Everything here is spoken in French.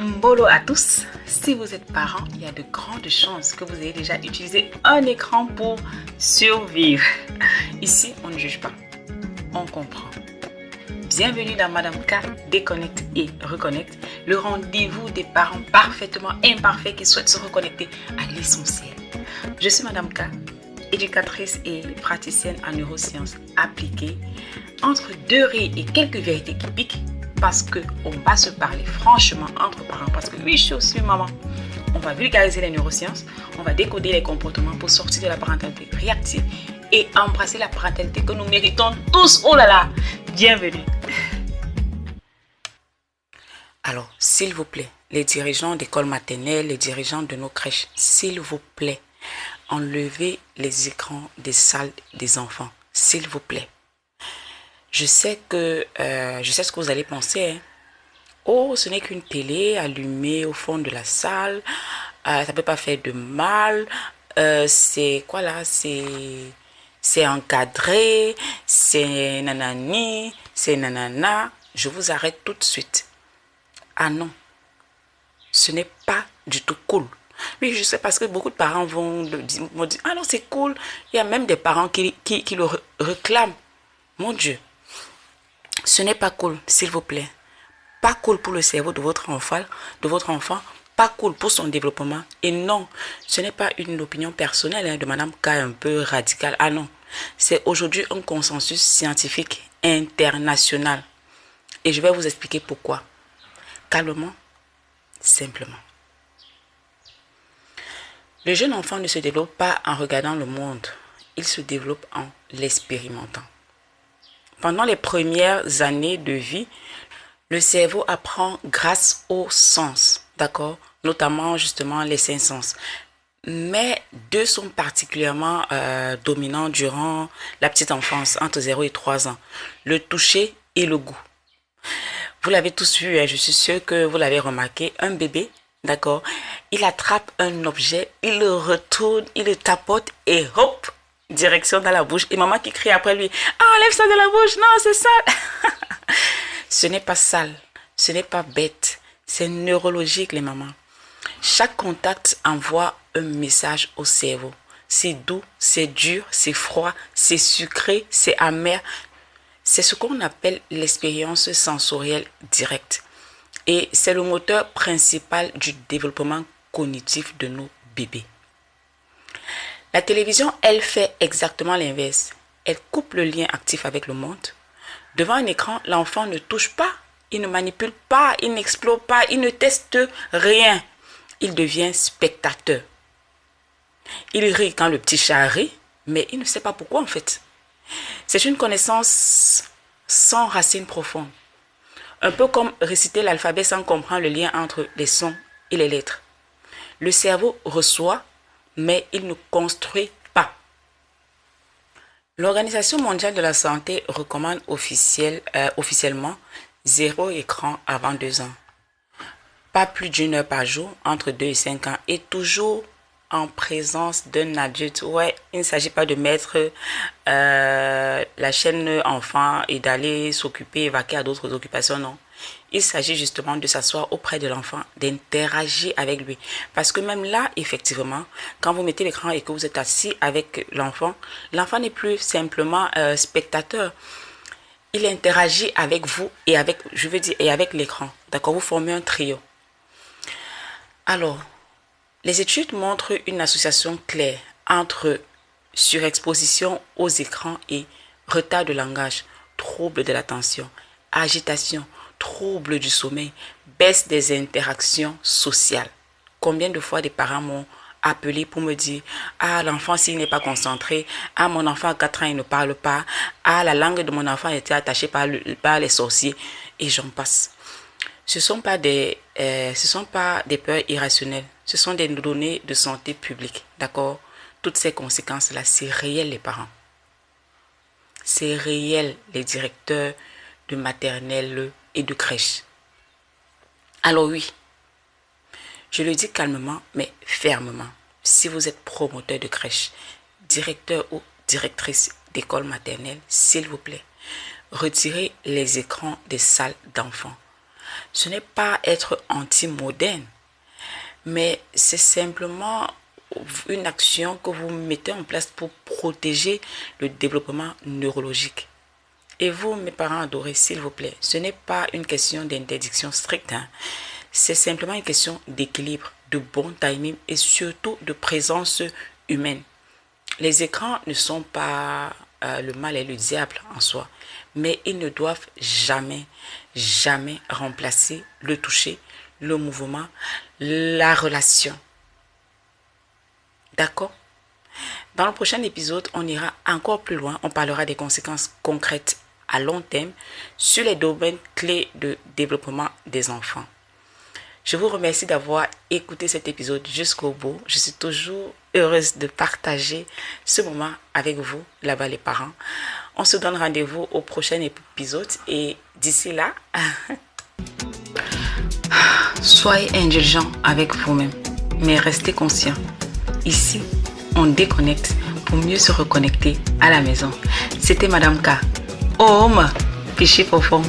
Mbolo à tous, si vous êtes parent, il y a de grandes chances que vous ayez déjà utilisé un écran pour survivre. Ici, on ne juge pas, on comprend. Bienvenue dans Madame K, déconnecte et reconnecte, le rendez-vous des parents parfaitement imparfaits qui souhaitent se reconnecter à l'essentiel. Je suis Madame K, éducatrice et praticienne en neurosciences appliquées, entre deux rires et quelques vérités qui piquent, parce qu'on va se parler franchement entre parents, parce que oui, je suis aussi maman. On va vulgariser les neurosciences, on va décoder les comportements pour sortir de la parentalité réactive et embrasser la parentalité que nous méritons tous. Oh là là, bienvenue. Alors, s'il vous plaît, les dirigeants d'école maternelle, les dirigeants de nos crèches, s'il vous plaît, enlevez les écrans des salles des enfants, s'il vous plaît. Je sais ce que vous allez penser. Hein. Oh, ce n'est qu'une télé allumée au fond de la salle. Ça ne peut pas faire de mal. C'est quoi là? C'est encadré. C'est nanani. C'est nanana. Je vous arrête tout de suite. Ah non. Ce n'est pas du tout cool. Oui, je sais parce que beaucoup de parents vont dire, ah non, c'est cool. Il y a même des parents qui le réclament. Mon Dieu. Ce n'est pas cool, s'il vous plaît. Pas cool pour le cerveau de votre enfant, pas cool pour son développement. Et non, ce n'est pas une opinion personnelle de Madame K un peu radicale. Ah non, c'est aujourd'hui un consensus scientifique international. Et je vais vous expliquer pourquoi. Calmement, simplement. Le jeune enfant ne se développe pas en regardant le monde. Il se développe en l'expérimentant. Pendant les premières années de vie, le cerveau apprend grâce aux sens, d'accord? Notamment justement les 5 sens. Mais deux sont particulièrement dominants durant la petite enfance, entre 0 et 3 ans. Le toucher et le goût. Vous l'avez tous vu, hein, je suis sûre que vous l'avez remarqué, un bébé, d'accord? Il attrape un objet, il le retourne, il le tapote et hop, direction dans la bouche. Et maman qui crie après lui, ah, enlève ça de la bouche, non, c'est sale. Ce n'est pas sale, ce n'est pas bête, c'est neurologique les mamans. Chaque contact envoie un message au cerveau. C'est doux, c'est dur, c'est froid, c'est sucré, c'est amer. C'est ce qu'on appelle l'expérience sensorielle directe. Et c'est le moteur principal du développement cognitif de nos bébés. La télévision, elle fait exactement l'inverse. Elle coupe le lien actif avec le monde. Devant un écran, l'enfant ne touche pas, il ne manipule pas, il n'explore pas, il ne teste rien. Il devient spectateur. Il rit quand le petit chat rit, mais il ne sait pas pourquoi en fait. C'est une connaissance sans racine profonde. Un peu comme réciter l'alphabet sans comprendre le lien entre les sons et les lettres. Le cerveau reçoit, mais il ne construit pas. L'Organisation mondiale de la santé recommande officiellement 0 écran avant 2 ans. Pas plus d'1 heure par jour, entre 2 et 5 ans, et toujours en présence d'un adulte. Ouais, il ne s'agit pas de mettre la chaîne enfant et d'aller s'occuper, vaquer à d'autres occupations, non. Il s'agit justement de s'asseoir auprès de l'enfant, d'interagir avec lui. Parce que même là, effectivement, quand vous mettez l'écran et que vous êtes assis avec l'enfant, l'enfant n'est plus simplement spectateur. Il interagit avec vous et avec l'écran. D'accord, vous formez un trio. Alors, les études montrent une association claire entre surexposition aux écrans et retard de langage, trouble de l'attention, agitation, trouble du sommeil, baisse des interactions sociales. Combien de fois des parents m'ont appelé pour me dire « Ah, l'enfant s'il n'est pas concentré, ah, mon enfant à 4 ans il ne parle pas, ah, la langue de mon enfant était attachée par les sorciers » et j'en passe. Ce ne sont pas des peurs irrationnelles, ce sont des données de santé publique, d'accord? Toutes ces conséquences-là, c'est réel les parents. C'est réel les directeurs de maternelle et de crèche. Alors oui, je le dis calmement mais fermement. Si vous êtes promoteur de crèche, directeur ou directrice d'école maternelle, s'il vous plaît, retirez les écrans des salles d'enfants. Ce n'est pas être anti-moderne, mais c'est simplement une action que vous mettez en place pour protéger le développement neurologique. Et vous, mes parents adorés, s'il vous plaît, ce n'est pas une question d'interdiction stricte, hein. C'est simplement une question d'équilibre, de bon timing et surtout de présence humaine. Les écrans ne sont pas le mal et le diable en soi, mais ils ne doivent jamais, jamais remplacer le toucher, le mouvement, la relation. D'accord? Dans le prochain épisode, on ira encore plus loin. On parlera des conséquences concrètes à long terme sur les domaines clés de développement des enfants. Je vous remercie d'avoir écouté cet épisode jusqu'au bout. Je suis toujours heureuse de partager ce moment avec vous, là-bas les parents. On se donne rendez-vous au prochain épisode et d'ici là, soyez indulgents avec vous-même, mais restez conscients. Ici, on déconnecte pour mieux se reconnecter à la maison. C'était Madame K. Home, Pichi Fofon.